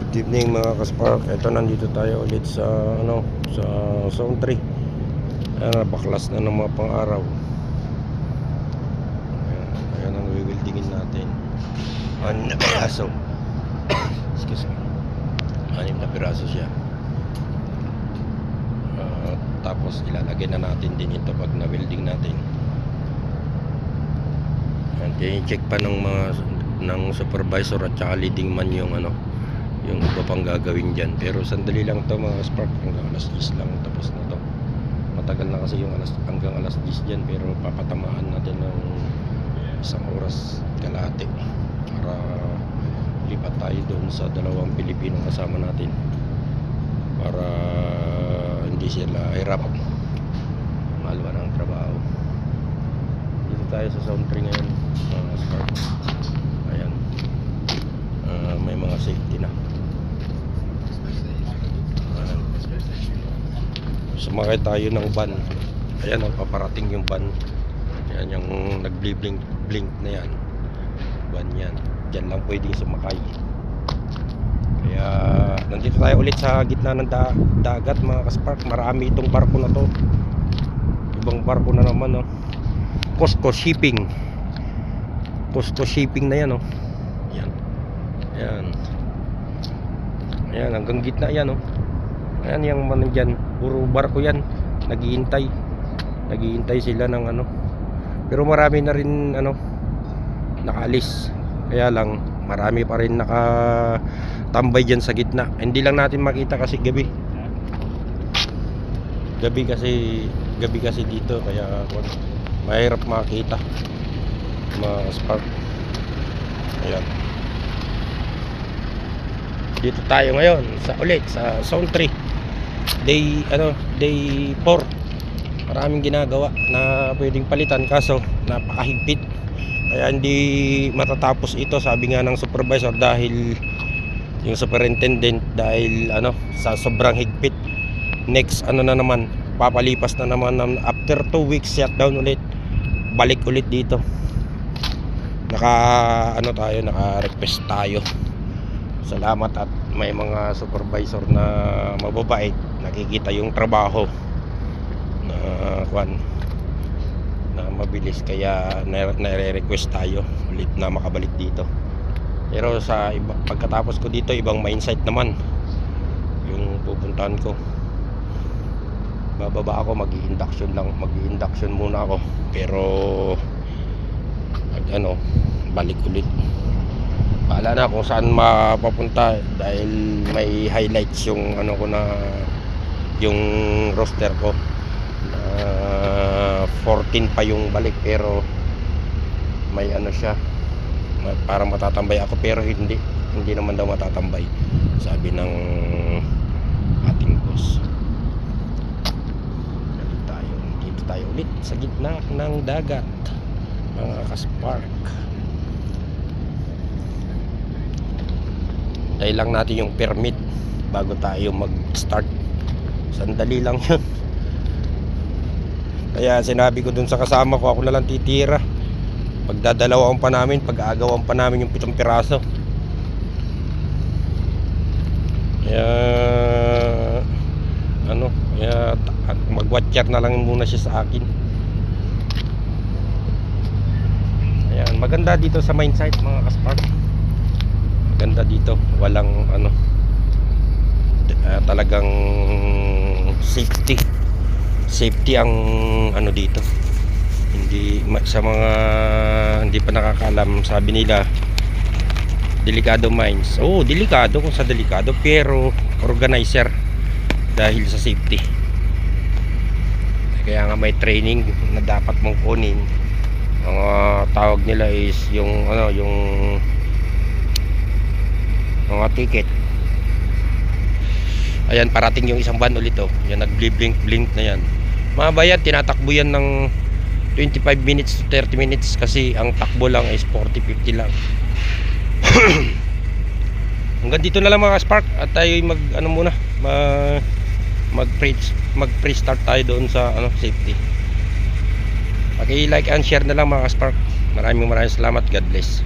Good evening mga kaspark. Ito nandito tayo ulit sa sa zone 3. Baklas na ng mga pang-araw. Ayan ang wewildingin natin. 6 na piraso. Excuse me. 6 na piraso siya. Tapos ilalagay na natin din ito pag na-welding natin. Ayan, check pa ng supervisor at saka leading man yung yung iba pang gagawin dyan. Pero sandali lang to mga spark, hanggang alas 10 lang tapos na to. Matagal na kasi yung hanggang alas 10 dyan, pero papatamaan natin ng 1 oras kalahati para lipat tayo doon sa 2 Pilipinong kasama natin para hindi sila hirap, malwa ng trabaho. Dito tayo sa zone 3 ngayon mga spark. Ayan, may mga safety na. Sumakay tayo ng van. Ayan, paparating yung van. Ayan yung nag-blink na yan. Van yan. Diyan lang pwedeng sumakay. Kaya nandito tayo ulit sa gitna ng dagat mga kaspark. Marami itong barko na to. Ibang barko na naman, no? Costco Shipping. Costco Shipping na yan, no? Ayan. Ayan. Ayan, hanggang gitna yan, no? Ayan yung man dyan, puro barko yan. Naghihintay sila ng pero marami na rin nakaalis. Kaya lang marami pa rin nakatambay dyan sa gitna. Hindi lang natin makita kasi gabi kasi dito, kaya mahirap makita mga spark. Ayan, dito tayo ngayon sa zone 3. Day 4. Maraming ginagawa na pwedeng palitan, kaso napakahigpit. Kaya hindi matatapos ito, sabi nga ng supervisor, dahil yung superintendent, dahil sa sobrang higpit. Next na naman, papalipas na naman after 2 weeks shutdown ulit. Balik ulit dito. Naka-request tayo. Salamat at may mga supervisor na mababait, nakikita yung trabaho na mabilis, kaya nare-request tayo ulit na makabalik dito. Pero pagkatapos ko dito, ibang mindset naman yung pupuntahan ko. Bababa ako, mag-induction muna ako, pero balik ulit. Bahala na kung saan mapapunta, dahil may highlights yung yung roster ko. 14 pa yung balik, pero may siya, parang matatambay ako, pero hindi naman daw matatambay, sabi ng ating boss. Dito tayo ulit sa gitna ng dagat mga kaspark. Dahil lang natin yung permit bago tayo mag-start. Sandali lang yun. Kaya sinabi ko dun sa kasama ko, ako na lang titira. Pagdadalawan pa namin, pag-aagawan pa namin yung 7 piraso. Kaya mag-watcher na lang muna siya sa akin. Ayan, maganda dito sa mine site mga kaspark. Ganda dito, walang talagang safety ang dito. Hindi sa mga hindi pa nakakaalam, sabi nila delikado mines. Delikado kung sa delikado, pero organizer dahil sa safety. Kaya nga may training na dapat mong kunin. Ang tawag nila is yung yung mga ticket. Ayan, parating yung isang van ulit. Yan, nag-blink na yan. Mabayad, tinatakbo yan ng 25 minutes to 30 minutes, kasi ang takbo lang is 40-50 lang. Hanggang dito na lang mga spark, at tayo mag-pre-start tayo doon sa safety. Paki-like and share na lang mga spark. Maraming salamat. God bless.